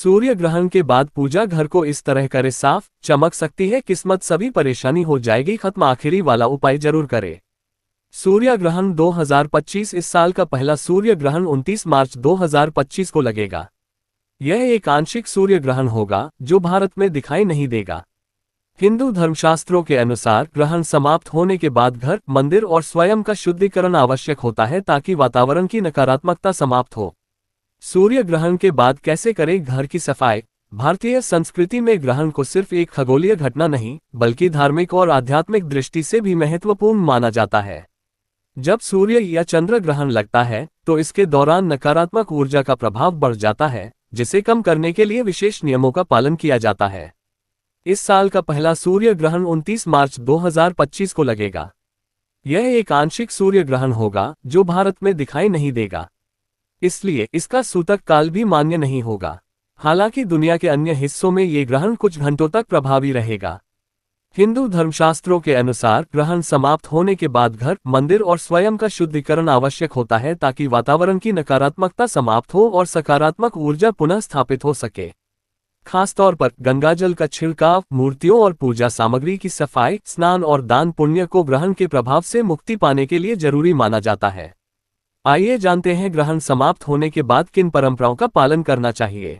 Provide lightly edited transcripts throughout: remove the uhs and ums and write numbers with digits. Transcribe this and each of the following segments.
सूर्य ग्रहण के बाद पूजा घर को इस तरह करे साफ, चमक सकती है किस्मत, सभी परेशानी हो जाएगी खत्म। आखिरी वाला उपाय जरूर करे। सूर्य ग्रहण 2025 इस साल का पहला सूर्य ग्रहण 29 मार्च 2025 को लगेगा। यह एक आंशिक सूर्य ग्रहण होगा जो भारत में दिखाई नहीं देगा। हिंदू धर्मशास्त्रों के अनुसार ग्रहण समाप्त होने के बाद घर, मंदिर और स्वयं का शुद्धिकरण आवश्यक होता है ताकि वातावरण की नकारात्मकता समाप्त हो। सूर्य ग्रहण के बाद कैसे करें घर की सफाई? भारतीय संस्कृति में ग्रहण को सिर्फ एक खगोलीय घटना नहीं बल्कि धार्मिक और आध्यात्मिक दृष्टि से भी महत्वपूर्ण माना जाता है। जब सूर्य या चंद्र ग्रहण लगता है तो इसके दौरान नकारात्मक ऊर्जा का प्रभाव बढ़ जाता है, जिसे कम करने के लिए विशेष नियमों का पालन किया जाता है। इस साल का पहला सूर्य ग्रहण 29 मार्च 2025 को लगेगा। यह एक आंशिक सूर्य ग्रहण होगा जो भारत में दिखाई नहीं देगा, इसलिए इसका सूतक काल भी मान्य नहीं होगा। हालांकि दुनिया के अन्य हिस्सों में ये ग्रहण कुछ घंटों तक प्रभावी रहेगा। हिंदू धर्मशास्त्रों के अनुसार ग्रहण समाप्त होने के बाद घर, मंदिर और स्वयं का शुद्धिकरण आवश्यक होता है ताकि वातावरण की नकारात्मकता समाप्त हो और सकारात्मक ऊर्जा पुनः स्थापित हो सके। खासतौर पर गंगाजल का छिड़काव, मूर्तियों और पूजा सामग्री की सफाई, स्नान और दान पुण्य को ग्रहण के प्रभाव से मुक्ति पाने के लिए जरूरी माना जाता है। आइए जानते हैं ग्रहण समाप्त होने के बाद किन परंपराओं का पालन करना चाहिए।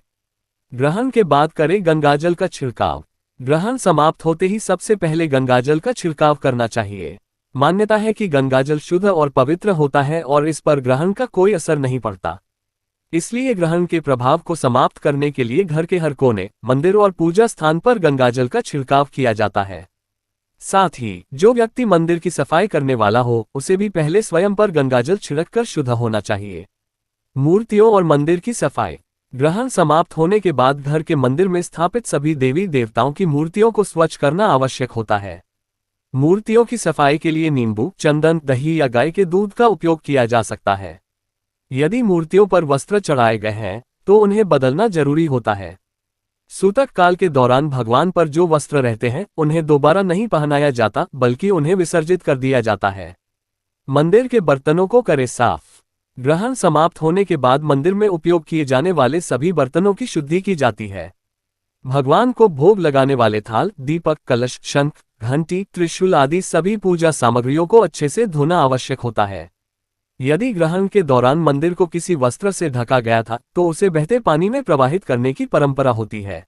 ग्रहण के बाद करें गंगाजल का छिड़काव। ग्रहण समाप्त होते ही सबसे पहले गंगाजल का छिड़काव करना चाहिए। मान्यता है कि गंगाजल शुद्ध और पवित्र होता है और इस पर ग्रहण का कोई असर नहीं पड़ता। इसलिए ग्रहण के प्रभाव को समाप्त करने के लिए घर के हर कोने, मंदिर और पूजा स्थान पर गंगाजल का छिड़काव किया जाता है। साथ ही जो व्यक्ति मंदिर की सफाई करने वाला हो उसे भी पहले स्वयं पर गंगाजल छिड़ककर शुद्ध होना चाहिए। मूर्तियों और मंदिर की सफाई। ग्रहण समाप्त होने के बाद घर के मंदिर में स्थापित सभी देवी देवताओं की मूर्तियों को स्वच्छ करना आवश्यक होता है। मूर्तियों की सफाई के लिए नींबू, चंदन, दही या गाय के दूध का उपयोग किया जा सकता है। यदि मूर्तियों पर वस्त्र चढ़ाए गए हैं तो उन्हें बदलना जरूरी होता है। सूतक काल के दौरान भगवान पर जो वस्त्र रहते हैं उन्हें दोबारा नहीं पहनाया जाता बल्कि उन्हें विसर्जित कर दिया जाता है। मंदिर के बर्तनों को करें साफ। ग्रहण समाप्त होने के बाद मंदिर में उपयोग किए जाने वाले सभी बर्तनों की शुद्धि की जाती है। भगवान को भोग लगाने वाले थाल, दीपक, कलश, शंख, घंटी, त्रिशूल आदि सभी पूजा सामग्रियों को अच्छे से धोना आवश्यक होता है। यदि ग्रहण के दौरान मंदिर को किसी वस्त्र से ढका गया था तो उसे बहते पानी में प्रवाहित करने की परंपरा होती है।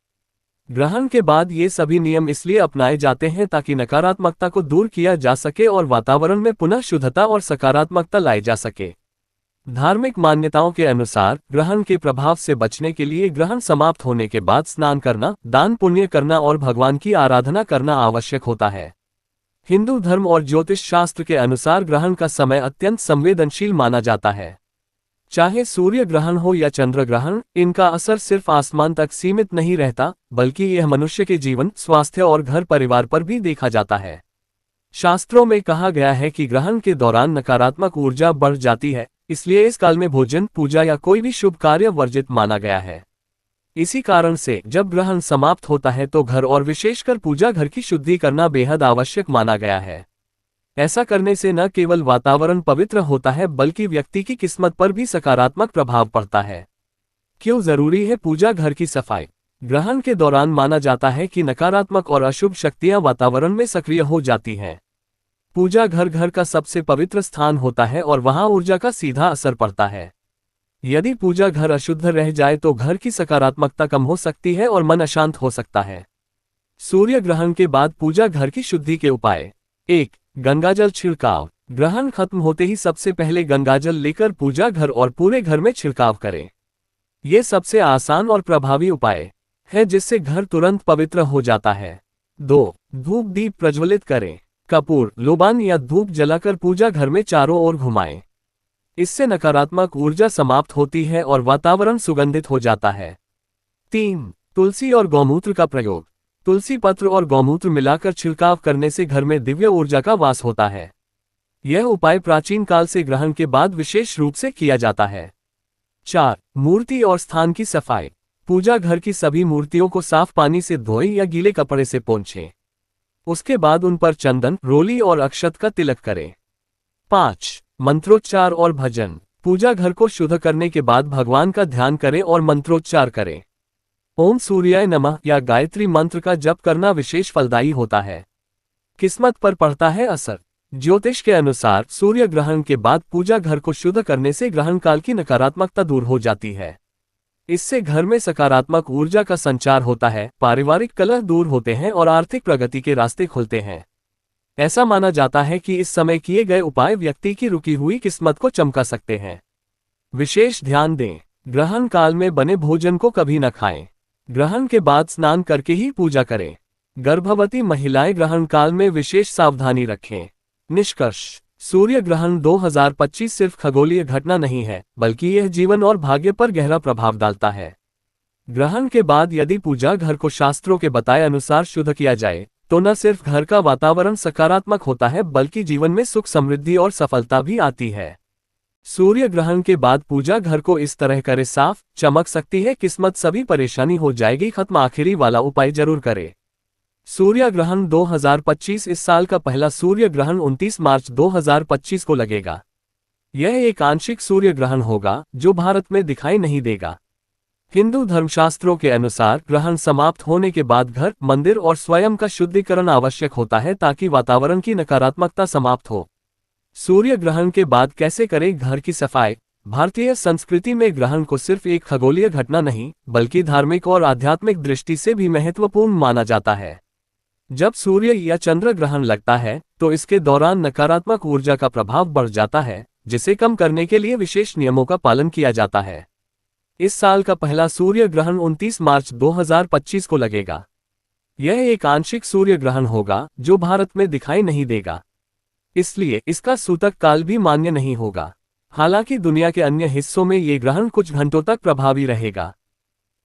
ग्रहण के बाद ये सभी नियम इसलिए अपनाए जाते हैं ताकि नकारात्मकता को दूर किया जा सके और वातावरण में पुनः शुद्धता और सकारात्मकता लाई जा सके। धार्मिक मान्यताओं के अनुसार ग्रहण के प्रभाव से बचने के लिए ग्रहण समाप्त होने के बाद स्नान करना, दान पुण्य करना और भगवान की आराधना करना आवश्यक होता है। हिंदू धर्म और ज्योतिष शास्त्र के अनुसार ग्रहण का समय अत्यंत संवेदनशील माना जाता है। चाहे सूर्य ग्रहण हो या चंद्र ग्रहण, इनका असर सिर्फ आसमान तक सीमित नहीं रहता बल्कि यह मनुष्य के जीवन, स्वास्थ्य और घर परिवार पर भी देखा जाता है। शास्त्रों में कहा गया है कि ग्रहण के दौरान नकारात्मक ऊर्जा बढ़ जाती है, इसलिए इस काल में भोजन, पूजा या कोई भी शुभ कार्य वर्जित माना गया है। इसी कारण से जब ग्रहण समाप्त होता है तो घर और विशेषकर पूजा घर की शुद्धि करना बेहद आवश्यक माना गया है। ऐसा करने से न केवल वातावरण पवित्र होता है बल्कि व्यक्ति की किस्मत पर भी सकारात्मक प्रभाव पड़ता है। क्यों जरूरी है पूजा घर की सफाई? ग्रहण के दौरान माना जाता है कि नकारात्मक और अशुभ शक्तियां वातावरण में सक्रिय हो जाती हैं। पूजा घर का सबसे पवित्र स्थान होता है और वहां ऊर्जा का सीधा असर पड़ता है। यदि पूजा घर अशुद्ध रह जाए तो घर की सकारात्मकता कम हो सकती है और मन अशांत हो सकता है। सूर्य ग्रहण के बाद पूजा घर की शुद्धि के उपाय। 1. गंगाजल छिड़काव। ग्रहण खत्म होते ही सबसे पहले गंगाजल लेकर पूजा घर और पूरे घर में छिड़काव करें। ये सबसे आसान और प्रभावी उपाय है जिससे घर तुरंत पवित्र हो जाता है। 2. धूप दीप प्रज्वलित करें। कपूर, लोबान या धूप जलाकर पूजा घर में चारों ओर घुमाएं। इससे नकारात्मक ऊर्जा समाप्त होती है और वातावरण सुगंधित हो जाता है। 3. तुलसी और गौमूत्र का प्रयोग। तुलसी पत्र और गौमूत्र मिलाकर छिड़काव करने से घर में दिव्य ऊर्जा का वास होता है। यह उपाय प्राचीन काल से ग्रहण के बाद विशेष रूप से किया जाता है। 4. मूर्ति और स्थान की सफाई। पूजा घर की सभी मूर्तियों को साफ पानी से धोएं या गीले कपड़े से पोंछें। उसके बाद उन पर चंदन, रोली और अक्षत का तिलक करें। 5. मंत्रोच्चार और भजन। पूजा घर को शुद्ध करने के बाद भगवान का ध्यान करें और मंत्रोच्चार करें। ओम सूर्याय नमः या गायत्री मंत्र का जप करना विशेष फलदायी होता है। किस्मत पर पड़ता है असर। ज्योतिष के अनुसार सूर्य ग्रहण के बाद पूजा घर को शुद्ध करने से ग्रहण काल की नकारात्मकता दूर हो जाती है। इससे घर में सकारात्मक ऊर्जा का संचार होता है, पारिवारिक कलह दूर होते हैं और आर्थिक प्रगति के रास्ते खुलते हैं। ऐसा माना जाता है कि इस समय किए गए उपाय व्यक्ति की रुकी हुई किस्मत को चमका सकते हैं। विशेष ध्यान दें, ग्रहण काल में बने भोजन को कभी न खाएं। ग्रहण के बाद स्नान करके ही पूजा करें। गर्भवती महिलाएं ग्रहण काल में विशेष सावधानी रखें। निष्कर्ष, सूर्य ग्रहण 2025 सिर्फ खगोलीय घटना नहीं है, बल्कि यह जीवन और भाग्य पर गहरा प्रभाव डालता है। ग्रहण के बाद यदि पूजा घर को शास्त्रों के बताए अनुसार शुद्ध किया जाए, तो न सिर्फ घर का वातावरण सकारात्मक होता है, बल्कि जीवन में सुख, समृद्धि और सफलता भी आती है। सूर्य ग्रहण के बाद पूजा घर को इस तरह करे साफ, चमक सकती है किस्मत, सभी परेशानी हो जाएगी खत्म। आखिरी वाला उपाय जरूर करें। सूर्य ग्रहण 2025 इस साल का पहला सूर्य ग्रहण 29 मार्च 2025 को लगेगा। यह एक आंशिक सूर्य ग्रहण होगा जो भारत में दिखाई नहीं देगा। हिंदू धर्मशास्त्रों के अनुसार ग्रहण समाप्त होने के बाद घर, मंदिर और स्वयं का शुद्धिकरण आवश्यक होता है ताकि वातावरण की नकारात्मकता समाप्त हो। सूर्य ग्रहण के बाद कैसे करें घर की सफाई? भारतीय संस्कृति में ग्रहण को सिर्फ एक खगोलीय घटना नहीं, बल्कि धार्मिक और आध्यात्मिक दृष्टि से भी महत्वपूर्ण माना जाता है। जब सूर्य या चंद्र ग्रहण लगता है, तो इसके दौरान नकारात्मक ऊर्जा का प्रभाव बढ़ जाता है, जिसे कम करने के लिए विशेष नियमों का पालन किया जाता है। इस साल का पहला सूर्य ग्रहण 29 मार्च 2025 को लगेगा। यह एक आंशिक सूर्य ग्रहण होगा जो भारत में दिखाई नहीं देगा, इसलिए इसका सूतक काल भी मान्य नहीं होगा। हालांकि दुनिया के अन्य हिस्सों में ये ग्रहण कुछ घंटों तक प्रभावी रहेगा।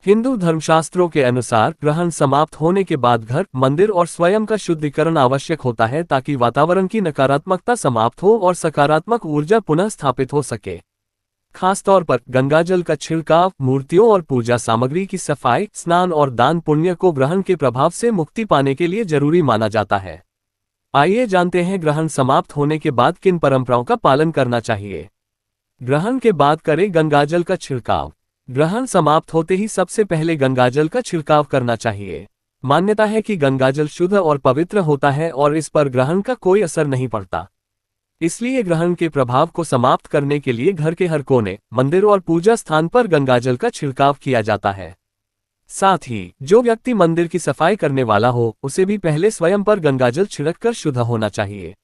हिंदू धर्मशास्त्रों के अनुसार ग्रहण समाप्त होने के बाद घर, मंदिर और स्वयं का शुद्धिकरण आवश्यक होता है ताकि वातावरण की नकारात्मकता समाप्त हो और सकारात्मक ऊर्जा पुनः स्थापित हो सके। खासतौर पर गंगाजल का छिड़काव, मूर्तियों और पूजा सामग्री की सफाई, स्नान और दान पुण्य को ग्रहण के प्रभाव से मुक्ति पाने के लिए जरूरी माना जाता है। आइए जानते हैं ग्रहण समाप्त होने के बाद किन परंपराओं का पालन करना चाहिए। ग्रहण के बाद करें गंगाजल का छिड़काव। ग्रहण समाप्त होते ही सबसे पहले गंगाजल का छिड़काव करना चाहिए। मान्यता है कि गंगाजल शुद्ध और पवित्र होता है और इस पर ग्रहण का कोई असर नहीं पड़ता। इसलिए ग्रहण के प्रभाव को समाप्त करने के लिए घर के हर कोने, मंदिर और पूजा स्थान पर गंगाजल का छिड़काव किया जाता है। साथ ही जो व्यक्ति मंदिर की सफाई करने वाला हो, उसे भी पहले स्वयं पर गंगाजल छिड़ककर शुद्ध होना चाहिए।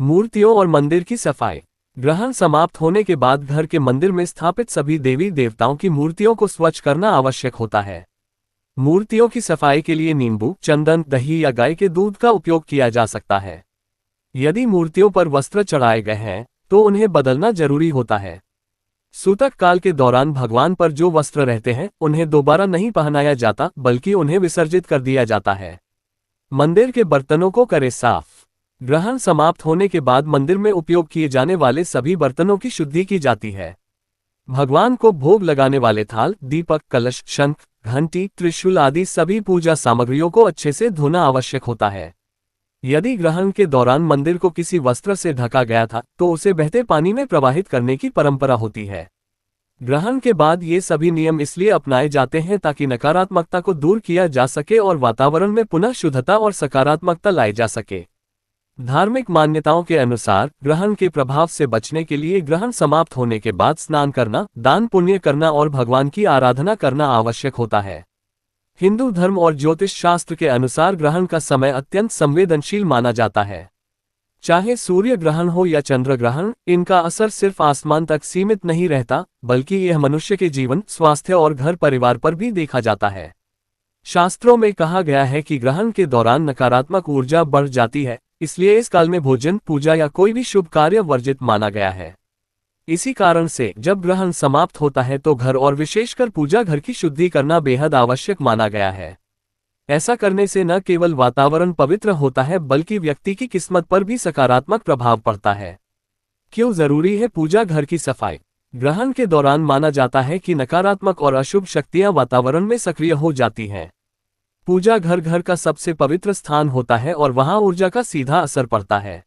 मूर्तियों और मंदिर की सफाई। ग्रहण समाप्त होने के बाद घर के मंदिर में स्थापित सभी देवी देवताओं की मूर्तियों को स्वच्छ करना आवश्यक होता है। मूर्तियों की सफाई के लिए नींबू, चंदन, दही या गाय के दूध का उपयोग किया जा सकता है। यदि मूर्तियों पर वस्त्र चढ़ाए गए हैं, तो उन्हें बदलना जरूरी होता है। सूतक काल के दौरान भगवान पर जो वस्त्र रहते हैं, उन्हें दोबारा नहीं पहनाया जाता, बल्कि उन्हें विसर्जित कर दिया जाता है। मंदिर के बर्तनों को करें साफ। ग्रहण समाप्त होने के बाद मंदिर में उपयोग किए जाने वाले सभी बर्तनों की शुद्धि की जाती है। भगवान को भोग लगाने वाले थाल, दीपक, कलश, शंख, घंटी, त्रिशूल आदि सभी पूजा सामग्रियों को अच्छे से धोना आवश्यक होता है। यदि ग्रहण के दौरान मंदिर को किसी वस्त्र से ढका गया था, तो उसे बहते पानी में प्रवाहित करने की परंपरा होती है। ग्रहण के बाद ये सभी नियम इसलिए अपनाए जाते हैं ताकि नकारात्मकता को दूर किया जा सके और वातावरण में पुनः शुद्धता और सकारात्मकता लाई जा सके। धार्मिक मान्यताओं के अनुसार ग्रहण के प्रभाव से बचने के लिए ग्रहण समाप्त होने के बाद स्नान करना, दान पुण्य करना और भगवान की आराधना करना आवश्यक होता है। हिंदू धर्म और ज्योतिष शास्त्र के अनुसार ग्रहण का समय अत्यंत संवेदनशील माना जाता है। चाहे सूर्य ग्रहण हो या चंद्र ग्रहण, इनका असर सिर्फ आसमान तक सीमित नहीं रहता, बल्कि यह मनुष्य के जीवन, स्वास्थ्य और घर परिवार पर भी देखा जाता है। शास्त्रों में कहा गया है कि ग्रहण के दौरान नकारात्मक ऊर्जा बढ़ जाती है, इसलिए इस काल में भोजन, पूजा या कोई भी शुभ कार्य वर्जित माना गया है। इसी कारण से जब ग्रहण समाप्त होता है तो घर और विशेषकर पूजा घर की शुद्धि करना बेहद आवश्यक माना गया है। ऐसा करने से न केवल वातावरण पवित्र होता है, बल्कि व्यक्ति की किस्मत पर भी सकारात्मक प्रभाव पड़ता है। क्यों जरूरी है पूजा घर की सफाई? ग्रहण के दौरान माना जाता है कि नकारात्मक और अशुभ शक्तियां वातावरण में सक्रिय हो जाती हैं। पूजा घर का सबसे पवित्र स्थान होता है और वहां ऊर्जा का सीधा असर पड़ता है।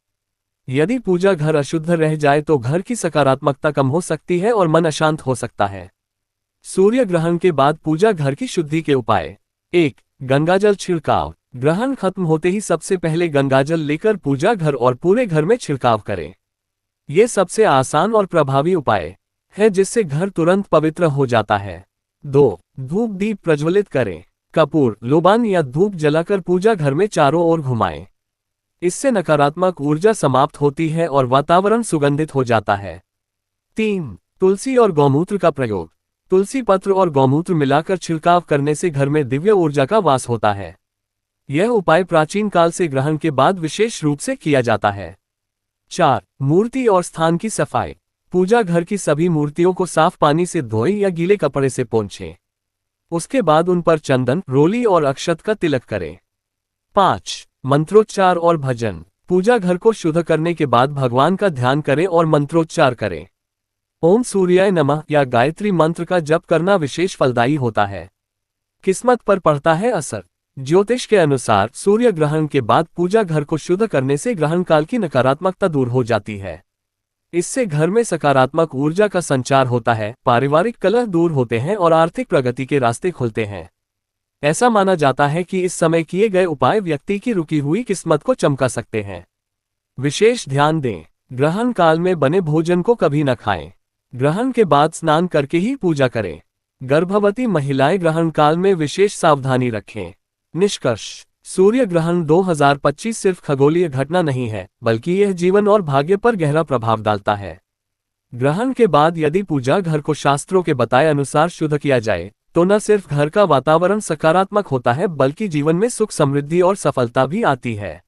यदि पूजा घर अशुद्ध रह जाए तो घर की सकारात्मकता कम हो सकती है और मन अशांत हो सकता है। सूर्य ग्रहण के बाद पूजा घर की शुद्धि के उपाय। 1. गंगाजल छिड़काव। ग्रहण खत्म होते ही सबसे पहले गंगाजल लेकर पूजा घर और पूरे घर में छिड़काव करें। ये सबसे आसान और प्रभावी उपाय है जिससे घर तुरंत पवित्र हो जाता है। 2. धूप दीप प्रज्वलित करें। कपूर, लोबान या धूप जलाकर पूजा घर में चारों ओर घुमाएं। इससे नकारात्मक ऊर्जा समाप्त होती है और वातावरण सुगंधित हो जाता है। 3. तुलसी और गौमूत्र का प्रयोग। तुलसी पत्र और गौमूत्र मिलाकर छिड़काव करने से घर में दिव्य ऊर्जा का वास होता है। यह उपाय प्राचीन काल से ग्रहण के बाद विशेष रूप से किया जाता है। 4. मूर्ति और स्थान की सफाई। पूजा घर की सभी मूर्तियों को साफ पानी से धोएं या गीले कपड़े से पोंछें। उसके बाद उन पर चंदन, रोली और अक्षत का तिलक करें। 5. मंत्रोच्चार और भजन। पूजा घर को शुद्ध करने के बाद भगवान का ध्यान करें और मंत्रोच्चार करें। ओम सूर्याय नमः या गायत्री मंत्र का जप करना विशेष फलदायी होता है। किस्मत पर पड़ता है असर। ज्योतिष के अनुसार सूर्य ग्रहण के बाद पूजा घर को शुद्ध करने से ग्रहण काल की नकारात्मकता दूर हो जाती है। इससे घर में सकारात्मक ऊर्जा का संचार होता है, पारिवारिक कलह दूर होते हैं और आर्थिक प्रगति के रास्ते खुलते हैं। ऐसा माना जाता है कि इस समय किए गए उपाय व्यक्ति की रुकी हुई किस्मत को चमका सकते हैं। विशेष ध्यान दें, ग्रहण काल में बने भोजन को कभी न खाएं। ग्रहण के बाद स्नान करके ही पूजा करें। गर्भवती महिलाएं ग्रहण काल में विशेष सावधानी रखें। निष्कर्ष, सूर्य ग्रहण 2025 सिर्फ खगोलीय घटना नहीं है, बल्कि यह जीवन और भाग्य पर गहरा प्रभाव डालता है। ग्रहण के बाद यदि पूजा घर को शास्त्रों के बताए अनुसार शुद्ध किया जाए, तो न सिर्फ घर का वातावरण सकारात्मक होता है, बल्कि जीवन में सुख, समृद्धि और सफलता भी आती है।